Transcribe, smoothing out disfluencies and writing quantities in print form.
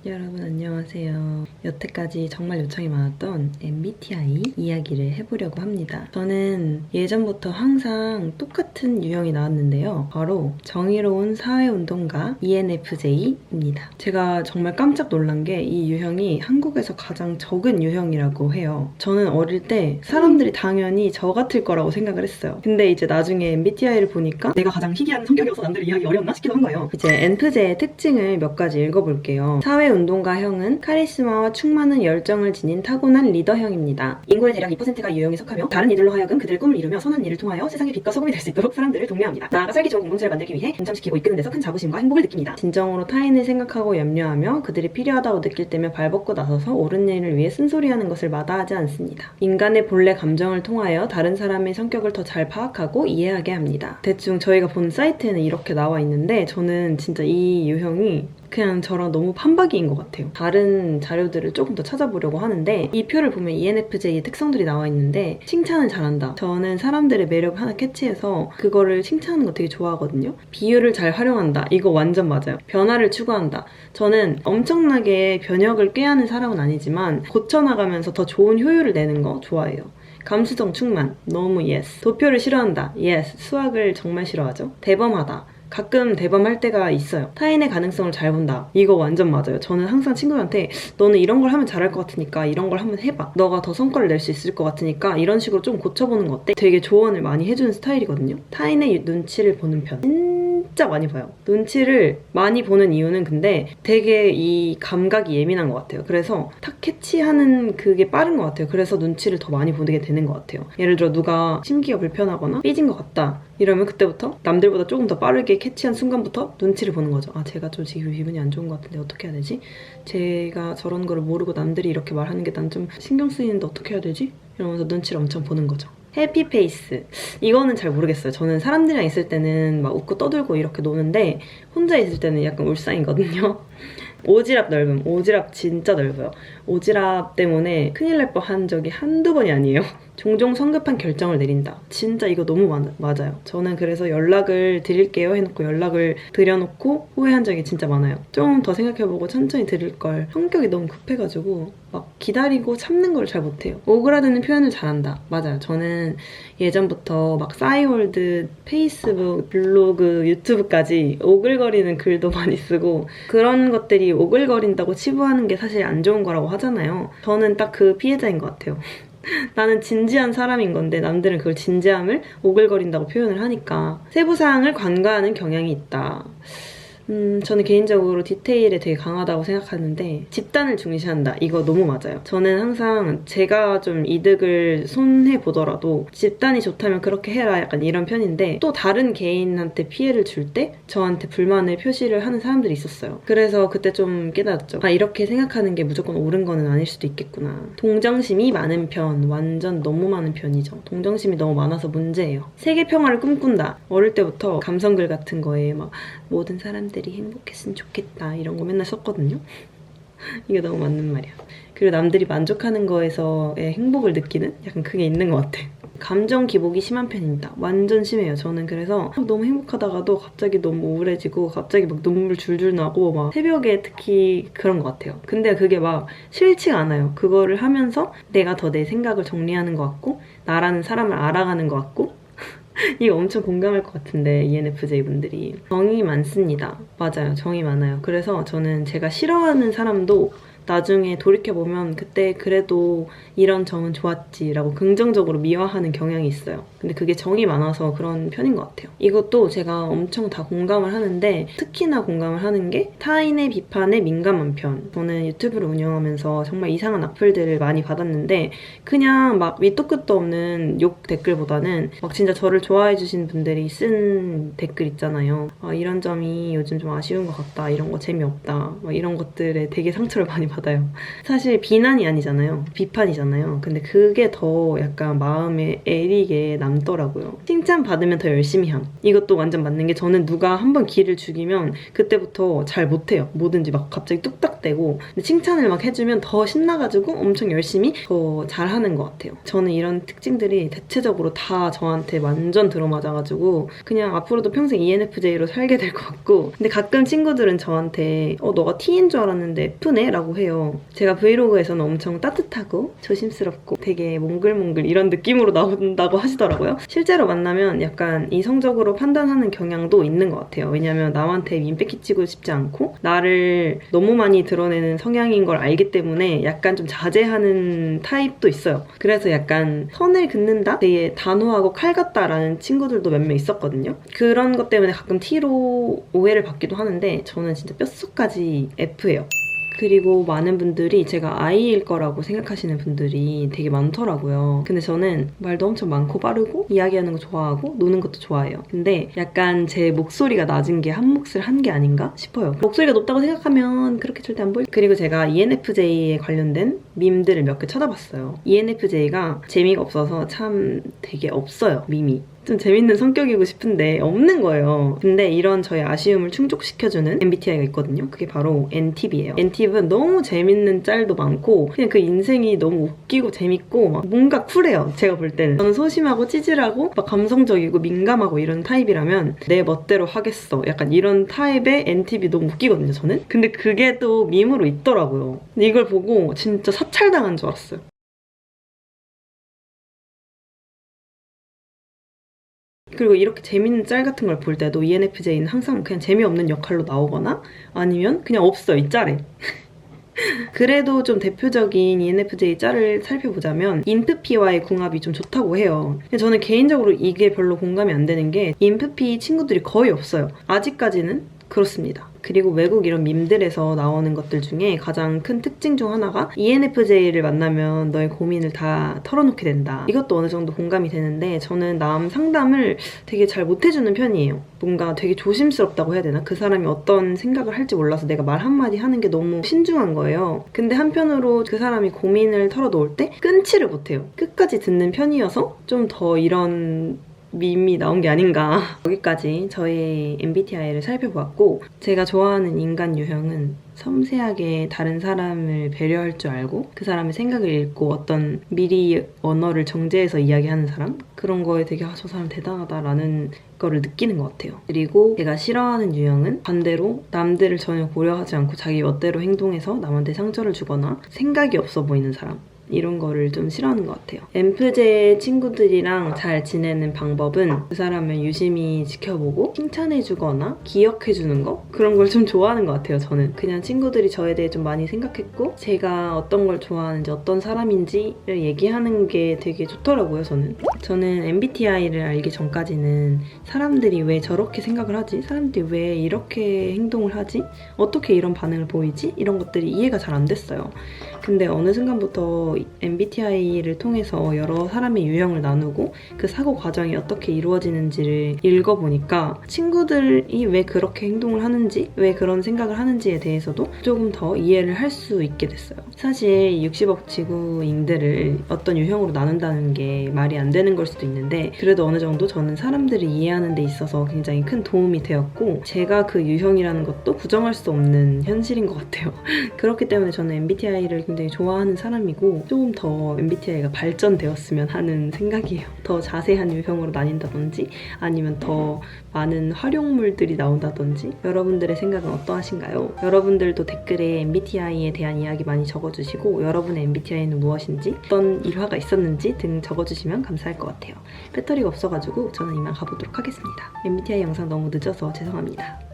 여러분 안녕하세요. 여태까지 정말 요청이 많았던 MBTI 이야기를 해보려고 합니다. 저는 예전부터 항상 똑같은 유형이 나왔는데요. 바로 정의로운 사회운동가 ENFJ입니다. 제가 정말 깜짝 놀란 게 이 유형이 한국에서 가장 적은 유형이라고 해요. 저는 어릴 때 사람들이 당연히 저 같을 거라고 생각을 했어요. 근데 이제 나중에 MBTI를 보니까 내가 가장 희귀한 성격이어서 남들을 이해하기 어려웠나 싶기도 한 거예요. 이제 NFJ의 특징을 몇 가지 읽어볼게요. 사회운동가형은 카리스마와 충만한 열정을 지닌 타고난 리더형입니다. 인구의 대략 2%가 이 유형에 속하며 다른 이들로 하여금 그들의 꿈을 이루며 선한 일을 통하여 세상의 빛과 소금이 될 수 있도록 사람들을 독려합니다. 나아가 살기 좋은 공동체를 만들기 위해 동참시키고 이끄는 데서 큰 자부심과 행복을 느낍니다. 진정으로 타인을 생각하고 염려하며 그들이 필요하다고 느낄 때면 발벗고 나서서 옳은 일을 위해 쓴소리하는 것을 마다하지 않습니다. 인간의 본래 감정을 통하여 다른 사람의 성격을 더 잘 파악하고 이해하게 합니다. 대충 저희가 본 사이트에는 이렇게 나와 있는데 저는 진짜 이 유형이 그냥 저랑 너무 판박이인 것 같아요. 다른 자료들을 조금 더 찾아보려고 하는데 이 표를 보면 ENFJ의 특성들이 나와 있는데 칭찬을 잘한다. 저는 사람들의 매력을 하나 캐치해서 그거를 칭찬하는 거 되게 좋아하거든요. 비유를 잘 활용한다. 이거 완전 맞아요. 변화를 추구한다. 저는 엄청나게 변혁을 꾀하는 사람은 아니지만 고쳐나가면서 더 좋은 효율을 내는 거 좋아해요. 감수성 충만. 너무 예스. 도표를 싫어한다. 예스. 수학을 정말 싫어하죠. 대범하다. 가끔 대범할 때가 있어요. 타인의 가능성을 잘 본다. 이거 완전 맞아요. 저는 항상 친구들한테 너는 이런 걸 하면 잘할 것 같으니까 이런 걸 한번 해봐. 너가 더 성과를 낼 수 있을 것 같으니까 이런 식으로 좀 고쳐보는 거 어때? 되게 조언을 많이 해주는 스타일이거든요. 타인의 눈치를 보는 편. 진짜 많이 봐요. 눈치를 많이 보는 이유는 근데 되게 이 감각이 예민한 것 같아요. 그래서 탁 캐치하는 그게 빠른 것 같아요. 그래서 눈치를 더 많이 보게 되는 것 같아요. 예를 들어 누가 심기가 불편하거나 삐진 것 같다. 이러면 그때부터 남들보다 조금 더 빠르게 캐치한 순간부터 눈치를 보는 거죠. 아, 제가 좀 지금 기분이 안 좋은 것 같은데 어떻게 해야 되지? 제가 저런 거를 모르고 남들이 이렇게 말하는 게 난 좀 신경 쓰이는데 어떻게 해야 되지? 이러면서 눈치를 엄청 보는 거죠. 해피페이스. 이거는 잘 모르겠어요. 저는 사람들이랑 있을 때는 막 웃고 떠들고 이렇게 노는데 혼자 있을 때는 약간 울상이거든요. 오지랖 넓음. 오지랖 진짜 넓어요. 오지랖 때문에 큰일 날 뻔한 적이 한두 번이 아니에요. 종종 성급한 결정을 내린다. 진짜 이거 너무 맞아요. 저는 그래서 연락을 드릴게요 해놓고 연락을 드려놓고 후회한 적이 진짜 많아요. 좀 더 생각해보고 천천히 드릴 걸. 성격이 너무 급해가지고 막 기다리고 참는 걸 잘 못해요. 오그라드는 표현을 잘한다. 맞아요. 저는 예전부터 막 싸이월드, 페이스북, 블로그, 유튜브까지 오글거리는 글도 많이 쓰고 그런 것들이 오글거린다고 치부하는 게 사실 안 좋은 거라고 하잖아요. 저는 딱 그 피해자인 것 같아요. 나는 진지한 사람인 건데 남들은 그걸 진지함을 오글거린다고 표현을 하니까 세부사항을 관과하는 경향이 있다. 저는 개인적으로 디테일에 되게 강하다고 생각하는데 집단을 중시한다. 이거 너무 맞아요. 저는 항상 제가 좀 이득을 손해보더라도 집단이 좋다면 그렇게 해라 약간 이런 편인데 또 다른 개인한테 피해를 줄 때 저한테 불만을 표시를 하는 사람들이 있었어요. 그래서 그때 좀 깨달았죠. 아, 이렇게 생각하는 게 무조건 옳은 거는 아닐 수도 있겠구나. 동정심이 많은 편. 완전 너무 많은 편이죠. 동정심이 너무 많아서 문제예요. 세계평화를 꿈꾼다. 어릴 때부터 감성글 같은 거에 막 모든 사람들이 행복했으면 좋겠다 이런 거 맨날 썼거든요. 이게 너무 맞는 말이야. 그리고 남들이 만족하는 거에서의 행복을 느끼는 약간 그게 있는 것 같아. 감정 기복이 심한 편입니다. 완전 심해요. 저는 그래서 너무 행복하다가도 갑자기 너무 우울해지고 갑자기 막 눈물 줄줄 나고 막 새벽에 특히 그런 것 같아요. 근데 그게 막 싫지가 않아요. 그거를 하면서 내가 더 내 생각을 정리하는 것 같고 나라는 사람을 알아가는 것 같고 이거 엄청 공감할 것 같은데 ENFJ 분들이 정이 많습니다. 맞아요. 정이 많아요. 그래서 저는 제가 싫어하는 사람도 나중에 돌이켜보면 그때 그래도 이런 점은 좋았지라고 긍정적으로 미화하는 경향이 있어요. 근데 그게 정이 많아서 그런 편인 것 같아요. 이것도 제가 엄청 다 공감을 하는데 특히나 공감을 하는 게 타인의 비판에 민감한 편. 저는 유튜브를 운영하면서 정말 이상한 악플들을 많이 받았는데 그냥 막 밑도 끝도 없는 욕 댓글보다는 막 진짜 저를 좋아해 주신 분들이 쓴 댓글 있잖아요. 아, 이런 점이 요즘 좀 아쉬운 것 같다. 이런 거 재미없다. 막 이런 것들에 되게 상처를 많이 받았어요. 받아요. 사실 비난이 아니잖아요. 비판이잖아요. 근데 그게 더 약간 마음에 애리게 남더라고요. 칭찬받으면 더 열심히 함. 이것도 완전 맞는 게 저는 누가 한번 기를 죽이면 그때부터 잘 못해요. 뭐든지 막 갑자기 뚝딱대고. 근데 칭찬을 막 해주면 더 신나가지고 엄청 열심히 더 잘하는 것 같아요. 저는 이런 특징들이 대체적으로 다 저한테 완전 들어맞아가지고 그냥 앞으로도 평생 ENFJ로 살게 될 것 같고, 근데 가끔 친구들은 저한테 너가 T인 줄 알았는데 F네? 라고 해요. 제가 브이로그에서는 엄청 따뜻하고 조심스럽고 되게 몽글몽글 이런 느낌으로 나온다고 하시더라고요. 실제로 만나면 약간 이성적으로 판단하는 경향도 있는 것 같아요. 왜냐면 남한테 민폐 끼치고 싶지 않고 나를 너무 많이 드러내는 성향인 걸 알기 때문에 약간 좀 자제하는 타입도 있어요. 그래서 약간 선을 긋는다? 되게 단호하고 칼 같다라는 친구들도 몇 명 있었거든요. 그런 것 때문에 가끔 T로 오해를 받기도 하는데 저는 진짜 뼛속까지 F예요. 그리고 많은 분들이 제가 I일 거라고 생각하시는 분들이 되게 많더라고요. 근데 저는 말도 엄청 많고 빠르고 이야기하는 거 좋아하고 노는 것도 좋아해요. 근데 약간 제 목소리가 낮은 게 한 몫을 한 게 아닌가 싶어요. 목소리가 높다고 생각하면 그렇게 절대 안 보일. 그리고 제가 ENFJ에 관련된 밈들을 몇 개 찾아봤어요. ENFJ가 재미가 없어서 참 되게 없어요, 밈이. 좀 재밌는 성격이고 싶은데 없는 거예요. 근데 이런 저의 아쉬움을 충족시켜주는 MBTI가 있거든요. 그게 바로 N팁이에요. N팁은 너무 재밌는 짤도 많고 그냥 그 인생이 너무 웃기고 재밌고 막 뭔가 쿨해요. 제가 볼 때는. 저는 소심하고 찌질하고 막 감성적이고 민감하고 이런 타입이라면 내 멋대로 하겠어. 약간 이런 타입의 N팁이 너무 웃기거든요, 저는. 근데 그게 또 밈으로 있더라고요. 근데 이걸 보고 진짜 사찰당한 줄 알았어요. 그리고 이렇게 재밌는 짤 같은 걸 볼 때도 ENFJ는 항상 그냥 재미없는 역할로 나오거나 아니면 그냥 없어요, 이 짤에. 그래도 좀 대표적인 ENFJ 짤을 살펴보자면 인프피와의 궁합이 좀 좋다고 해요. 근데 저는 개인적으로 이게 별로 공감이 안 되는 게 인프피 친구들이 거의 없어요. 아직까지는 그렇습니다. 그리고 외국 이런 밈들에서 나오는 것들 중에 가장 큰 특징 중 하나가 ENFJ를 만나면 너의 고민을 다 털어놓게 된다. 이것도 어느 정도 공감이 되는데 저는 남 상담을 되게 잘 못해주는 편이에요. 뭔가 되게 조심스럽다고 해야 되나? 그 사람이 어떤 생각을 할지 몰라서 내가 말 한마디 하는 게 너무 신중한 거예요. 근데 한편으로 그 사람이 고민을 털어놓을 때 끊지를 못해요. 끝까지 듣는 편이어서 좀 더 이런 밈이 나온 게 아닌가. 여기까지 저의 MBTI를 살펴보았고 제가 좋아하는 인간 유형은 섬세하게 다른 사람을 배려할 줄 알고 그 사람의 생각을 읽고 어떤 미리 언어를 정제해서 이야기하는 사람? 그런 거에 되게 저 사람 대단하다라는 거를 느끼는 것 같아요. 그리고 제가 싫어하는 유형은 반대로 남들을 전혀 고려하지 않고 자기 멋대로 행동해서 남한테 상처를 주거나 생각이 없어 보이는 사람. 이런 거를 좀 싫어하는 것 같아요. 엠프제 친구들이랑 잘 지내는 방법은 그 사람을 유심히 지켜보고 칭찬해주거나 기억해주는 거? 그런 걸 좀 좋아하는 것 같아요, 저는. 그냥 친구들이 저에 대해 좀 많이 생각했고 제가 어떤 걸 좋아하는지 어떤 사람인지를 얘기하는 게 되게 좋더라고요, 저는. 저는 MBTI를 알기 전까지는 사람들이 왜 저렇게 생각을 하지? 사람들이 왜 이렇게 행동을 하지? 어떻게 이런 반응을 보이지? 이런 것들이 이해가 잘 안 됐어요. 근데 어느 순간부터 MBTI를 통해서 여러 사람의 유형을 나누고 그 사고 과정이 어떻게 이루어지는지를 읽어보니까 친구들이 왜 그렇게 행동을 하는지, 왜 그런 생각을 하는지에 대해서도 조금 더 이해를 할 수 있게 됐어요. 사실 60억 지구인들을 어떤 유형으로 나눈다는 게 말이 안 되는 걸 수도 있는데 그래도 어느 정도 저는 사람들을 이해하는 데 있어서 굉장히 큰 도움이 되었고 제가 그 유형이라는 것도 부정할 수 없는 현실인 것 같아요. 그렇기 때문에 저는 MBTI를 굉장히 좋아하는 사람이고 조금 더 MBTI가 발전되었으면 하는 생각이에요. 더 자세한 유형으로 나뉜다든지 아니면 더 많은 활용물들이 나온다든지 여러분들의 생각은 어떠하신가요? 여러분들도 댓글에 MBTI에 대한 이야기 많이 적어주시고 여러분의 MBTI는 무엇인지 어떤 일화가 있었는지 등 적어주시면 감사할 것 같아요. 배터리가 없어가지고 저는 이만 가보도록 하겠습니다. MBTI 영상 너무 늦어서 죄송합니다.